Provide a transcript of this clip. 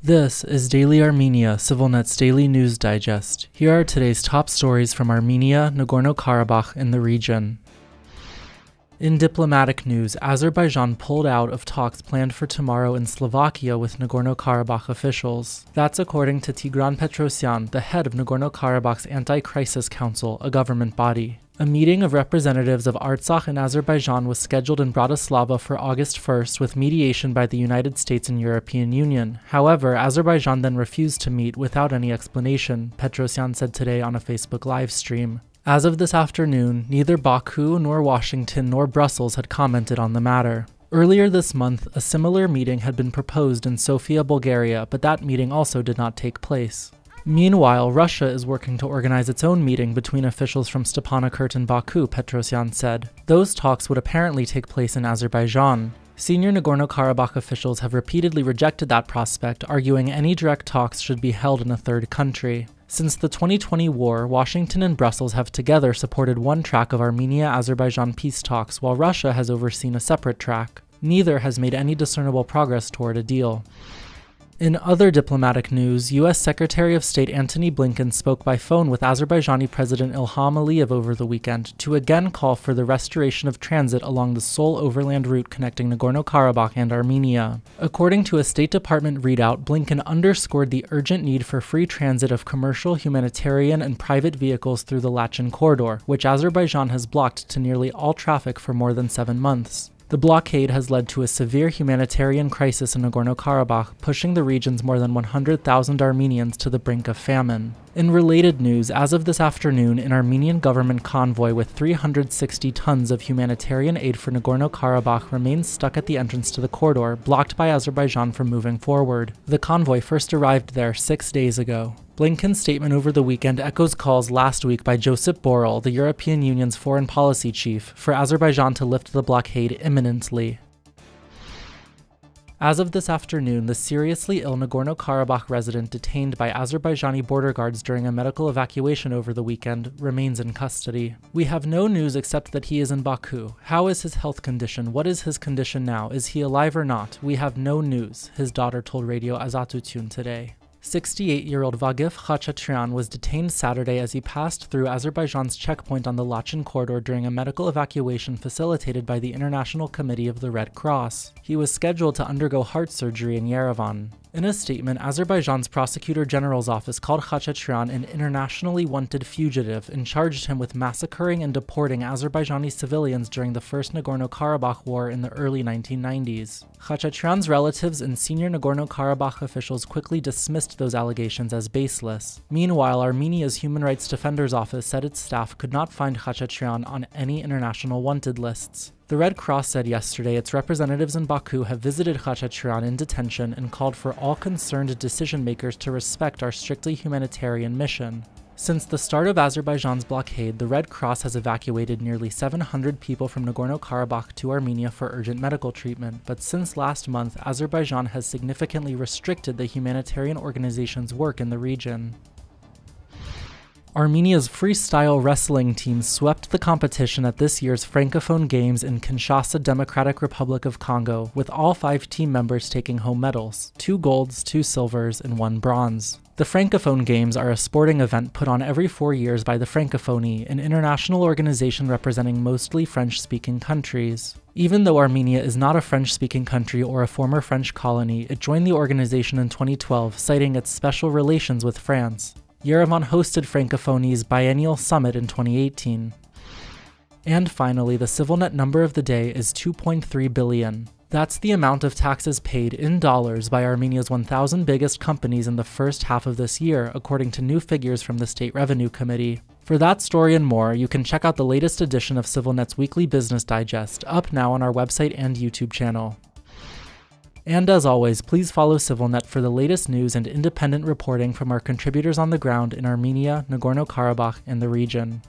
This is Daily Armenia, CivilNet's daily news digest. Here are today's top stories from Armenia, Nagorno-Karabakh, and the region. In diplomatic news, Azerbaijan pulled out of talks planned for tomorrow in Slovakia with Nagorno-Karabakh officials. That's according to Tigran Petrosyan, the head of Nagorno-Karabakh's Anti-Crisis Council, a government body. A meeting of representatives of Artsakh and Azerbaijan was scheduled in Bratislava for August 1st with mediation by the United States and European Union. However, Azerbaijan then refused to meet without any explanation, Petrosyan said today on a Facebook live stream. As of this afternoon, neither Baku nor Washington nor Brussels had commented on the matter. Earlier this month, a similar meeting had been proposed in Sofia, Bulgaria, but that meeting also did not take place. Meanwhile, Russia is working to organize its own meeting between officials from Stepanakert and Baku, Petrosyan said. Those talks would apparently take place in Azerbaijan. Senior Nagorno-Karabakh officials have repeatedly rejected that prospect, arguing any direct talks should be held in a third country. Since the 2020 war, Washington and Brussels have together supported one track of Armenia-Azerbaijan peace talks, while Russia has overseen a separate track. Neither has made any discernible progress toward a deal. In other diplomatic news, U.S. Secretary of State Antony Blinken spoke by phone with Azerbaijani President Ilham Aliyev over the weekend to again call for the restoration of transit along the sole overland route connecting Nagorno-Karabakh and Armenia. According to a State Department readout, Blinken underscored the urgent need for free transit of commercial, humanitarian, and private vehicles through the Lachin corridor, which Azerbaijan has blocked to nearly all traffic for more than 7 months. The blockade has led to a severe humanitarian crisis in Nagorno-Karabakh, pushing the region's more than 100,000 Armenians to the brink of famine. In related news, as of this afternoon, an Armenian government convoy with 360 tons of humanitarian aid for Nagorno-Karabakh remains stuck at the entrance to the corridor, blocked by Azerbaijan from moving forward. The convoy first arrived there 6 days ago. Blinken's statement over the weekend echoes calls last week by Josep Borrell, the European Union's foreign policy chief, for Azerbaijan to lift the blockade imminently. As of this afternoon, the seriously ill Nagorno-Karabakh resident detained by Azerbaijani border guards during a medical evacuation over the weekend remains in custody. We have no news except that he is in Baku. How is his health condition? What is his condition now? Is he alive or not? We have no news, his daughter told Radio Azatutun today. 68-year-old Vagif Khachatryan was detained Saturday as he passed through Azerbaijan's checkpoint on the Lachin corridor during a medical evacuation facilitated by the International Committee of the Red Cross. He was scheduled to undergo heart surgery in Yerevan. In a statement, Azerbaijan's Prosecutor General's office called Khachatryan an internationally wanted fugitive and charged him with massacring and deporting Azerbaijani civilians during the First Nagorno-Karabakh War in the early 1990s. Khachatryan's relatives and senior Nagorno-Karabakh officials quickly dismissed those allegations as baseless. Meanwhile, Armenia's Human Rights Defender's Office said its staff could not find Khachatryan on any international wanted lists. The Red Cross said yesterday its representatives in Baku have visited Khachatryan in detention and called for all concerned decision-makers to respect our strictly humanitarian mission. Since the start of Azerbaijan's blockade, the Red Cross has evacuated nearly 700 people from Nagorno-Karabakh to Armenia for urgent medical treatment, but since last month, Azerbaijan has significantly restricted the humanitarian organization's work in the region. Armenia's freestyle wrestling team swept the competition at this year's Francophone Games in Kinshasa, Democratic Republic of Congo, with all 5 team members taking home medals, 2 golds, 2 silvers, and 1 bronze. The Francophone Games are a sporting event put on every 4 years by the Francophonie, an international organization representing mostly French-speaking countries. Even though Armenia is not a French-speaking country or a former French colony, it joined the organization in 2012, citing its special relations with France. Yerevan hosted Francophonie's biennial summit in 2018. And finally, the CivilNet number of the day is 2.3 billion. That's the amount of taxes paid in dollars by Armenia's 1,000 biggest companies in the first half of this year, according to new figures from the State Revenue Committee. For that story and more, you can check out the latest edition of CivilNet's weekly business digest, up now on our website and YouTube channel. And as always, please follow CivilNet for the latest news and independent reporting from our contributors on the ground in Armenia, Nagorno-Karabakh, and the region.